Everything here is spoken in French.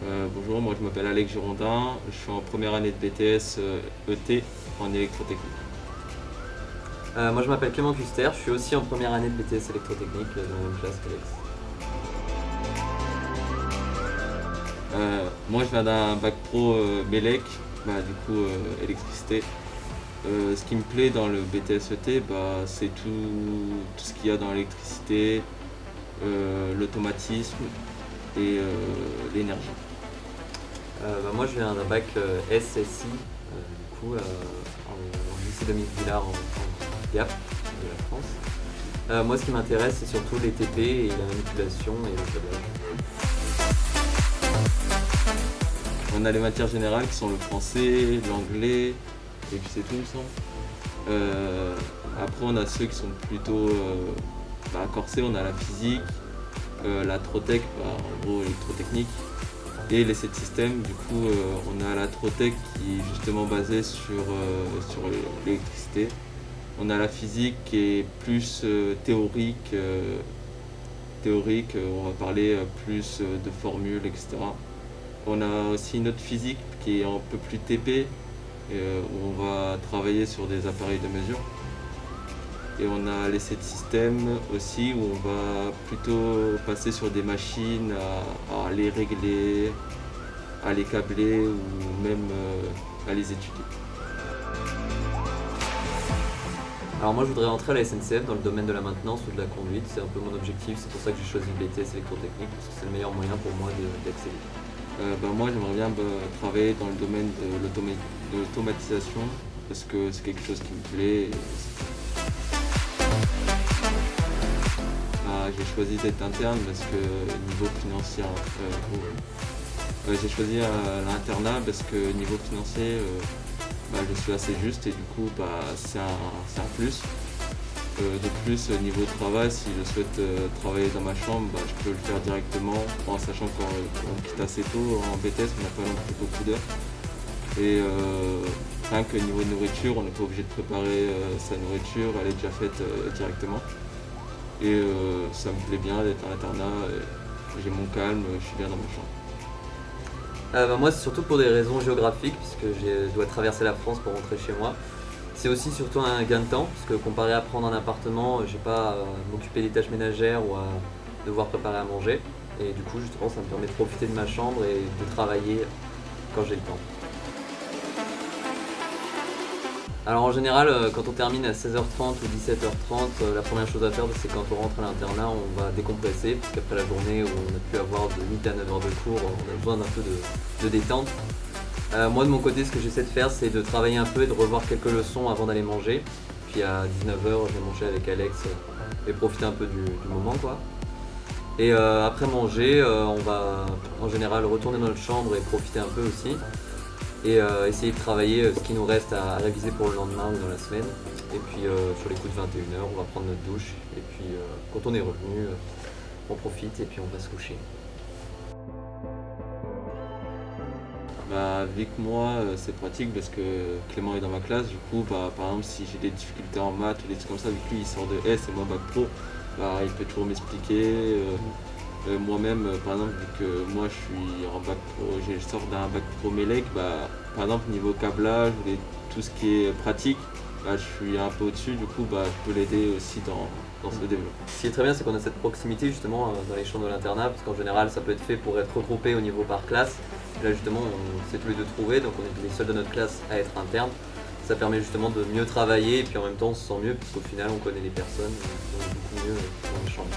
Bonjour, moi je m'appelle Alex Girondin, je suis en première année de BTS ET en électrotechnique. Moi je m'appelle Clément Custer, je suis aussi en première année de BTS électrotechnique dans la même classe qu'Alex. Moi je viens d'un bac pro Mélec, électricité. Ce qui me plaît dans le BTS ET, c'est tout ce qu'il y a dans l'électricité, l'automatisme et l'énergie. Moi je viens d'un bac SSI, en lycée Dominique Villard en Gap de la France. Moi ce qui m'intéresse c'est surtout les TP et la manipulation et le câblage. On a les matières générales qui sont le français, l'anglais, et puis c'est tout, il me semble. Après, on a ceux qui sont plutôt corsés, on a la physique, la Trotech, en gros électrotechnique, et les 7 systèmes. Du coup, on a la Trotech qui est justement basée sur l'électricité. On a la physique qui est plus théorique, on va parler plus de formules, etc. On a aussi une autre physique qui est un peu plus TP, où on va travailler sur des appareils de mesure. Et on a les 7 systèmes aussi, où on va plutôt passer sur des machines à les régler, à les câbler ou même à les étudier. Alors moi je voudrais entrer à la SNCF dans le domaine de la maintenance ou de la conduite, c'est un peu mon objectif, c'est pour ça que j'ai choisi le BTS électrotechnique, parce que c'est le meilleur moyen pour moi d'exceller. Moi j'aimerais bien travailler dans le domaine de l'automatisation parce que c'est quelque chose qui me plaît. J'ai choisi d'être interne parce que niveau financier, j'ai choisi l'internat parce que niveau financier, je suis assez juste et du coup c'est un plus. De plus, niveau travail, si je souhaite travailler dans ma chambre, je peux le faire directement, en sachant qu'on quitte assez tôt en BTS, on n'a pas non plus beaucoup d'heures. Et rien que niveau nourriture, on n'est pas obligé de préparer sa nourriture, elle est déjà faite directement. Et ça me plaît bien d'être en internat, j'ai mon calme, je suis bien dans ma chambre. Moi c'est surtout pour des raisons géographiques, puisque je dois traverser la France pour rentrer chez moi. C'est aussi surtout un gain de temps, parce que comparé à prendre un appartement, j'ai pas à m'occuper des tâches ménagères ou à devoir préparer à manger. Et du coup justement ça me permet de profiter de ma chambre et de travailler quand j'ai le temps. Alors en général, quand on termine à 16h30 ou 17h30, la première chose à faire c'est quand on rentre à l'internat, on va décompresser, parce qu'après la journée où on a pu avoir de 8 à 9 heures de cours, on a besoin d'un peu de détente. Moi de mon côté ce que j'essaie de faire c'est de travailler un peu et de revoir quelques leçons avant d'aller manger. Puis à 19h je vais manger avec Alex et profiter un peu du moment quoi. Et après manger on va en général retourner dans notre chambre et profiter un peu aussi. Et essayer de travailler ce qui nous reste à réviser pour le lendemain ou dans la semaine. Et puis sur les coups de 21h on va prendre notre douche. Et puis quand on est revenu on profite et puis on va se coucher. Vu que moi c'est pratique parce que Clément est dans ma classe, du coup par exemple si j'ai des difficultés en maths ou des trucs comme ça, vu que lui il sort de S et moi bac pro, il peut toujours m'expliquer. Moi-même par exemple vu que moi je suis en bac pro, je sors d'un bac pro Mélec, par exemple niveau câblage ou tout ce qui est pratique, je suis un peu au-dessus, du coup je peux l'aider aussi dans ce développement. Ce qui est très bien, c'est qu'on a cette proximité justement dans les chambres de l'internat, parce qu'en général ça peut être fait pour être regroupé au niveau par classe. Et là justement on s'est tous les deux trouvés, donc on est les seuls de notre classe à être interne. Ça permet justement de mieux travailler et puis en même temps on se sent mieux, parce qu'au final on connaît les personnes, on est beaucoup mieux dans les chambres.